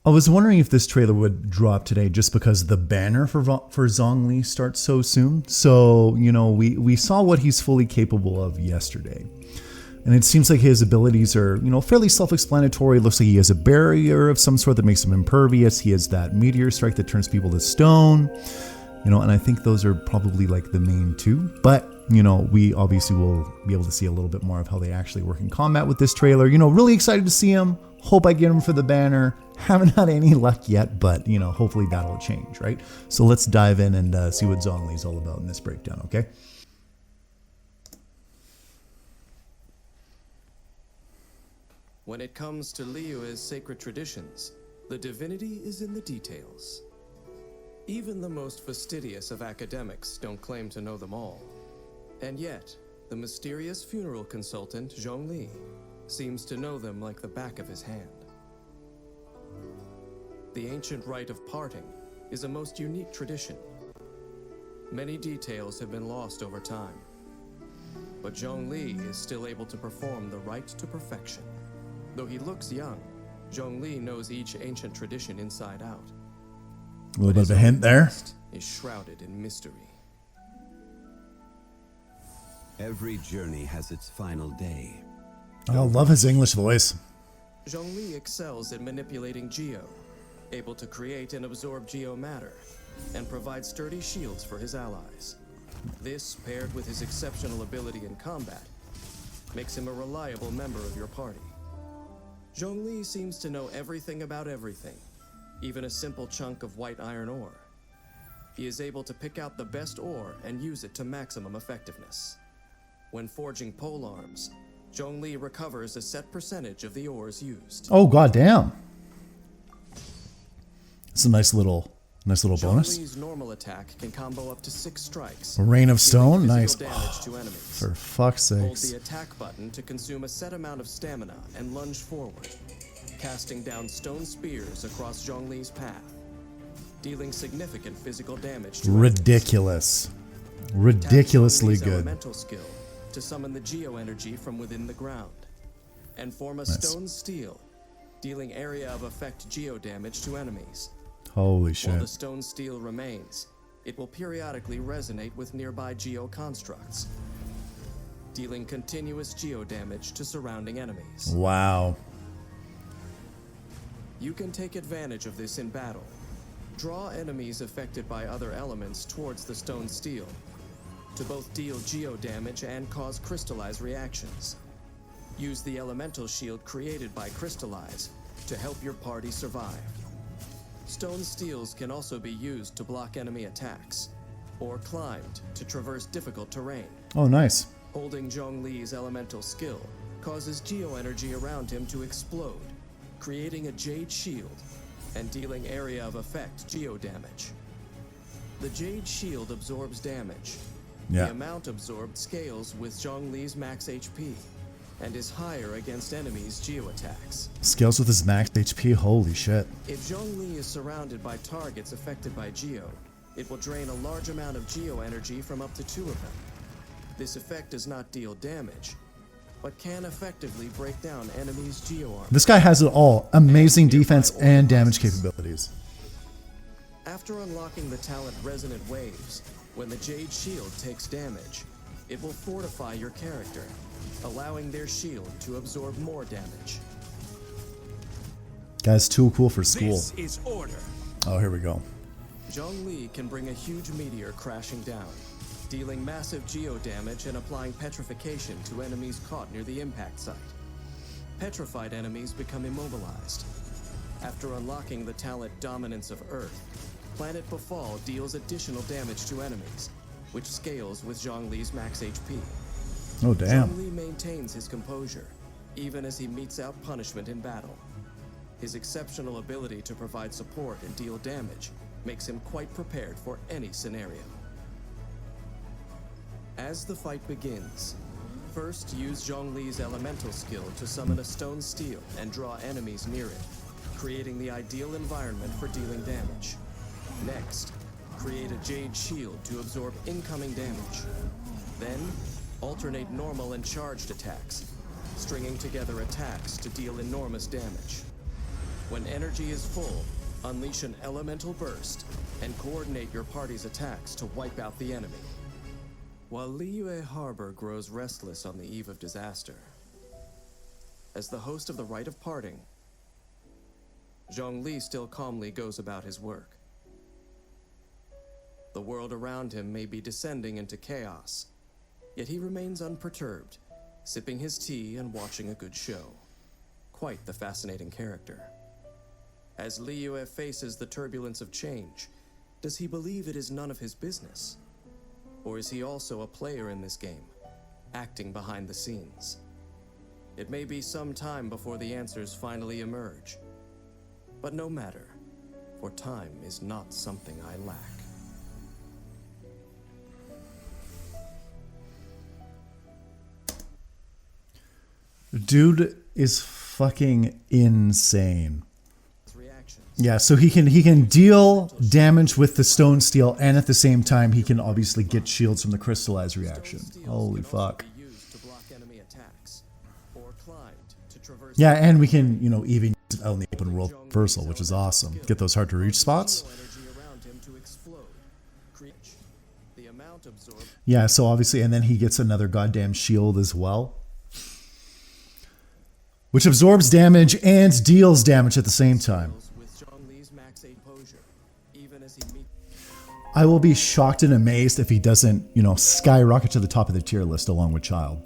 I was wondering if this trailer would drop today just because the banner for Zhongli starts so soon. So, you know, we saw what he's fully capable of yesterday. And it seems like his abilities are, you know, fairly self-explanatory. It looks like he has a barrier of some sort that makes him impervious. He has that meteor strike that turns people to stone. You know, and I think those are probably like the main two. But, you know, we obviously will be able to see a little bit more of how they actually work in combat with this trailer. You know, really excited to see him. Hope I get him for the banner. Haven't had any luck yet, but, you know, hopefully that'll change, right? So let's dive in and see what Zhongli is all about in this breakdown, okay? When it comes to Liyue's sacred traditions, the divinity is in the details. Even the most fastidious of academics don't claim to know them all. And yet, the mysterious funeral consultant, Zhongli, seems to know them like the back of his hand. The ancient rite of parting is a most unique tradition. Many details have been lost over time, but Zhongli is still able to perform the rite to perfection. Though he looks young, Zhongli knows each ancient tradition inside out. A little bit of a hint there. Is shrouded in mystery. Every journey has its final day. I love his English voice. Zhongli excels at manipulating Geo, able to create and absorb Geo matter, and provide sturdy shields for his allies. This, paired with his exceptional ability in combat, makes him a reliable member of your party. Zhongli seems to know everything about everything, even a simple chunk of white iron ore. He is able to pick out the best ore and use it to maximum effectiveness. When forging polearms, Zhongli recovers a set percentage of the ores used. Oh, goddamn. It's a nice little bonus. Zhongli's normal attack can combo up to 6 strikes. A rain of stone, nice. Damage to enemies. For fuck's Hold sakes. the attack button to consume a set amount of stamina and lunge forward, casting down stone spears across Zhongli's path, dealing significant physical damage to Ridiculous. Ridiculously Tap Zhongli's good. elemental skill to summon the geo energy from within the ground, and form a Nice. stone steel, dealing area of effect geo damage to enemies. Holy While shit. the stone steel remains, it will periodically resonate with nearby geo constructs, dealing continuous geo damage to surrounding enemies. Wow. You can take advantage of this in battle. Draw enemies affected by other elements towards the stone steel to both deal geo damage and cause crystallize reactions. Use the elemental shield created by Crystallize to help your party survive. Stone steels can also be used to block enemy attacks, or climbed to traverse difficult terrain. Oh, nice. Holding Zhongli's elemental skill causes geo energy around him to explode, creating a jade shield and dealing area of effect geo damage. The jade shield absorbs damage. Yeah. The amount absorbed scales with Zhongli's max HP and is higher against enemies' geo attacks. Scales with his max HP. Holy shit. If Zhongli is surrounded by targets affected by geo, it will drain a large amount of geo energy from up to 2 of them. This effect does not deal damage, but can effectively break down enemies' geo armor. This guy has it all. Amazing defense and damage capabilities. After unlocking the talent Resonant Waves, when the Jade Shield takes damage, it will fortify your character, allowing their shield to absorb more damage. Guy's too cool for school. This is order. Oh, here we go. Zhongli can bring a huge meteor crashing down, dealing massive geo damage and applying petrification to enemies caught near the impact site. Petrified enemies become immobilized. After unlocking the talent Dominance of Earth, Planet Befall deals additional damage to enemies, which scales with Zhongli's max HP. Oh, damn. Zhongli maintains his composure, even as he metes out punishment in battle. His exceptional ability to provide support and deal damage makes him quite prepared for any scenario. As the fight begins, first use Zhongli's elemental skill to summon a stone steel and draw enemies near it, creating the ideal environment for dealing damage. Next, create a jade shield to absorb incoming damage. Then, alternate normal and charged attacks, stringing together attacks to deal enormous damage. When energy is full, unleash an elemental burst and coordinate your party's attacks to wipe out the enemy. While Liyue Harbor grows restless on the eve of disaster, as the host of the Rite of Parting, Zhongli still calmly goes about his work. The world around him may be descending into chaos, yet he remains unperturbed, sipping his tea and watching a good show. Quite the fascinating character. As Liyue faces the turbulence of change, does he believe it is none of his business? Or is he also a player in this game, acting behind the scenes? It may be some time before the answers finally emerge. But no matter, for time is not something I lack. Dude is fucking insane. Reactions. Yeah, so he can deal damage with the stone steel, and at the same time he can obviously get shields from the crystallized reaction. Holy fuck. Be used to block enemy attacks, or climbed to traverse. Yeah, and we can, you know, even use it out in the open world reversal, which is awesome. Get those hard to reach spots. Energy around him to explode. The amount absorbed. Yeah, so obviously, and then he gets another goddamn shield as well, which absorbs damage and deals damage at the same time. With Zhongli's max 8 posure, even as he meets. I will be shocked and amazed if he doesn't, you know, skyrocket to the top of the tier list along with Child.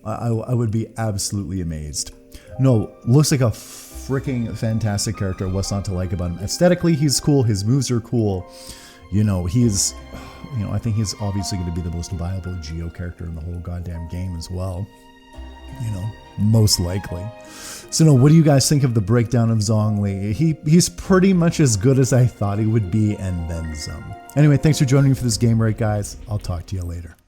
I would be absolutely amazed. No, looks like a freaking fantastic character. What's not to like about him? Aesthetically, he's cool. His moves are cool. You know, he's, you know, I think he's obviously going to be the most viable Geo character in the whole goddamn game as well. You know, most likely. So, no, what do you guys think of the breakdown of Zhongli? He's pretty much as good as I thought he would be, and then some. Anyway, thanks for joining me for this game rate, guys. I'll talk to you later.